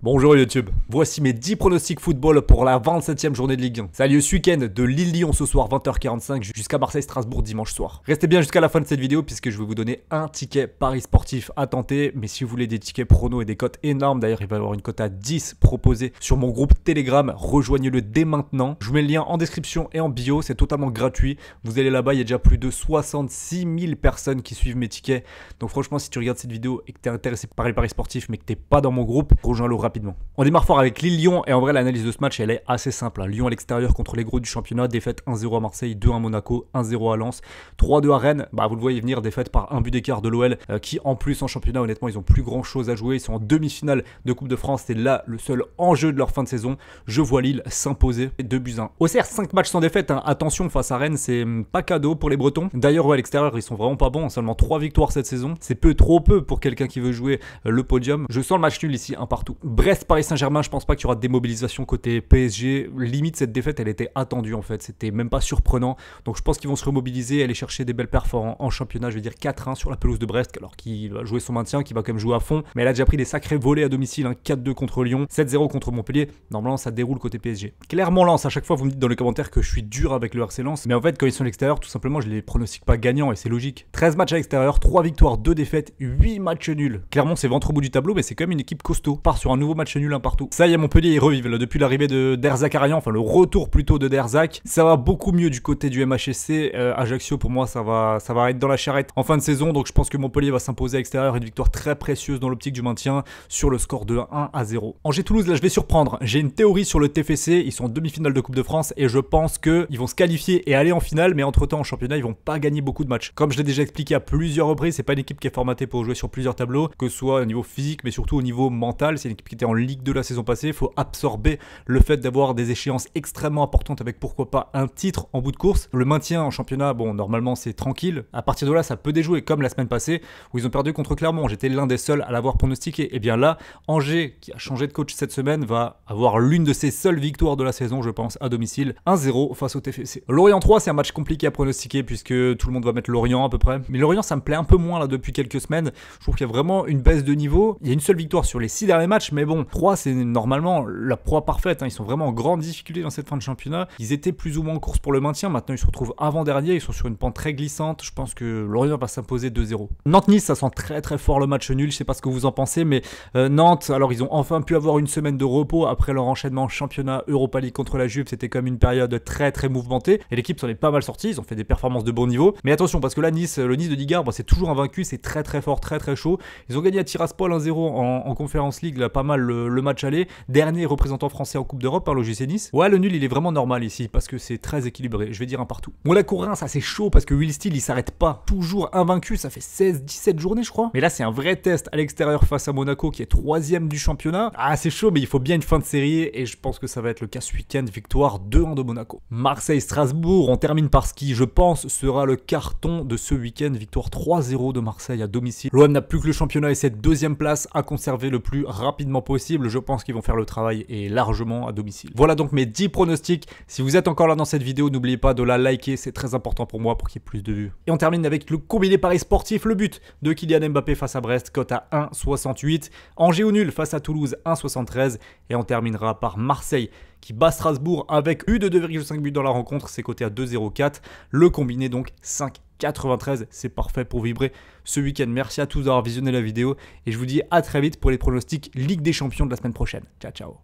Bonjour YouTube, voici mes 10 pronostics football pour la 27e journée de Ligue 1. Ça a lieu ce week-end de Lille-Lyon ce soir 20h45 jusqu'à Marseille-Strasbourg dimanche soir. Restez bien jusqu'à la fin de cette vidéo puisque je vais vous donner un ticket pari sportif à tenter. Mais si vous voulez des tickets pronos et des cotes énormes, d'ailleurs il va y avoir une cote à 10 proposée sur mon groupe Telegram, rejoignez-le dès maintenant. Je vous mets le lien en description et en bio, c'est totalement gratuit. Vous allez là-bas, il y a déjà plus de 66 000 personnes qui suivent mes tickets. Donc franchement, si tu regardes cette vidéo et que tu es intéressé par les paris sportifs mais que tu n'es pas dans mon groupe, rejoins-le rapidement. On démarre fort avec Lille-Lyon et en vrai l'analyse de ce match elle est assez simple. Lyon à l'extérieur contre les gros du championnat, défaite 1-0 à Marseille, 2-1 à Monaco, 1-0 à Lens, 3-2 à Rennes. Vous le voyez venir, défaite par un but d'écart de l'OL qui en plus en championnat honnêtement ils ont plus grand chose à jouer. Ils sont en demi-finale de Coupe de France, c'est là le seul enjeu de leur fin de saison. Je vois Lille s'imposer 2-1. Auxerre 5 matchs sans défaite, hein. Attention face à Rennes c'est pas cadeau pour les Bretons. D'ailleurs à l'extérieur ils sont vraiment pas bons, seulement 3 victoires cette saison. C'est trop peu pour quelqu'un qui veut jouer le podium. Je sens le match nul ici, un partout. Brest-Paris Saint-Germain, je pense pas qu'il y aura de démobilisation côté PSG. Limite, cette défaite, elle était attendue en fait. C'était même pas surprenant. Donc je pense qu'ils vont se remobiliser, aller chercher des belles performances en championnat. Je vais dire 4-1 sur la pelouse de Brest, alors qu'il va jouer son maintien, qu'il va quand même jouer à fond. Mais elle a déjà pris des sacrés volets à domicile, hein. 4-2 contre Lyon, 7-0 contre Montpellier. Normalement, ça déroule côté PSG. Clairement, Lens, à chaque fois, vous me dites dans les commentaires que je suis dur avec le RC Lens. Mais en fait, quand ils sont à l'extérieur, tout simplement, je les pronostique pas gagnants et c'est logique. 13 matchs à l'extérieur, 3 victoires, 2 défaites, 8 matchs nuls. Clairement, c'est ventre au bout du tableau, mais c'est quand même une équipe costaud. Part sur un nouveau match nul, un partout. Ça y est, Montpellier, ils revivent là, depuis l'arrivée de Derzakarian, enfin le retour plutôt de Derzak. Ça va beaucoup mieux du côté du MHSC. Ajaccio, pour moi, ça va être dans la charrette en fin de saison. Donc je pense que Montpellier va s'imposer à l'extérieur. Une victoire très précieuse dans l'optique du maintien sur le score de 1-0. Angers-Toulouse, là je vais surprendre. J'ai une théorie sur le TFC. Ils sont en demi-finale de Coupe de France et je pense qu'ils vont se qualifier et aller en finale. Mais entre-temps, en championnat, ils vont pas gagner beaucoup de matchs. Comme je l'ai déjà expliqué à plusieurs reprises, c'est pas une équipe qui est formatée pour jouer sur plusieurs tableaux, que ce soit au niveau physique, mais surtout au niveau mental. C'est une équipe qui était en Ligue 2 la saison passée. Il faut absorber le fait d'avoir des échéances extrêmement importantes avec pourquoi pas un titre en bout de course. Le maintien en championnat, bon, normalement c'est tranquille. À partir de là, ça peut déjouer comme la semaine passée où ils ont perdu contre Clermont. J'étais l'un des seuls à l'avoir pronostiqué. Et bien là, Angers, qui a changé de coach cette semaine, va avoir l'une de ses seules victoires de la saison, je pense, à domicile. 1-0 face au TFC. Lorient 3, c'est un match compliqué à pronostiquer puisque tout le monde va mettre Lorient à peu près. Mais Lorient, ça me plaît un peu moins là depuis quelques semaines. Je trouve qu'il y a vraiment une baisse de niveau. Il y a une seule victoire sur les 6 derniers matchs, mais bon, 3, c'est normalement la proie parfaite, hein. Ils sont vraiment en grande difficulté dans cette fin de championnat. Ils étaient plus ou moins en course pour le maintien. Maintenant, ils se retrouvent avant-dernier. Ils sont sur une pente très glissante. Je pense que Lorient va s'imposer 2-0. Nantes-Nice, ça sent très très fort le match nul. Je sais pas ce que vous en pensez, mais Nantes, alors ils ont enfin pu avoir une semaine de repos après leur enchaînement championnat Europa League contre la Juve. C'était comme une période très très mouvementée. Et l'équipe s'en est pas mal sortie. Ils ont fait des performances de bon niveau. Mais attention, parce que là, Nice, le Nice de Digard, c'est toujours invaincu. C'est très très fort, très très chaud. Ils ont gagné à Tiraspol 1-0 en Conference League, là, pas mal le match aller. Dernier représentant français en Coupe d'Europe par l'OGC Nice. Ouais, le nul il est vraiment normal ici parce que c'est très équilibré. Je vais dire un partout. Monaco-Reims, ça c'est chaud parce que Will Steele il s'arrête pas. Toujours invaincu, ça fait 16-17 journées je crois. Mais là c'est un vrai test à l'extérieur face à Monaco qui est 3ème du championnat. Ah c'est chaud mais il faut bien une fin de série et je pense que ça va être le cas ce week-end. Victoire 2-1 de Monaco. Marseille-Strasbourg, on termine par ce qui je pense sera le carton de ce week-end. Victoire 3-0 de Marseille à domicile. L'OM n'a plus que le championnat et cette 2ème place à conserver le plus rapidement possible. Je pense qu'ils vont faire le travail et largement à domicile. Voilà donc mes 10 pronostics. Si vous êtes encore là dans cette vidéo, n'oubliez pas de la liker, c'est très important pour moi pour qu'il y ait plus de vues. Et on termine avec le combiné paris sportif, le but de Kylian Mbappé face à Brest, cote à 1,68. Angers au nul face à Toulouse, 1,73. Et on terminera par Marseille qui bat Strasbourg avec eu de 2,5 buts dans la rencontre, c'est coté à 2,04. Le combiné donc 5,93, c'est parfait pour vibrer ce week-end. Merci à tous d'avoir visionné la vidéo et je vous dis à très vite pour les pronostics Ligue des Champions de la semaine prochaine. Ciao ciao.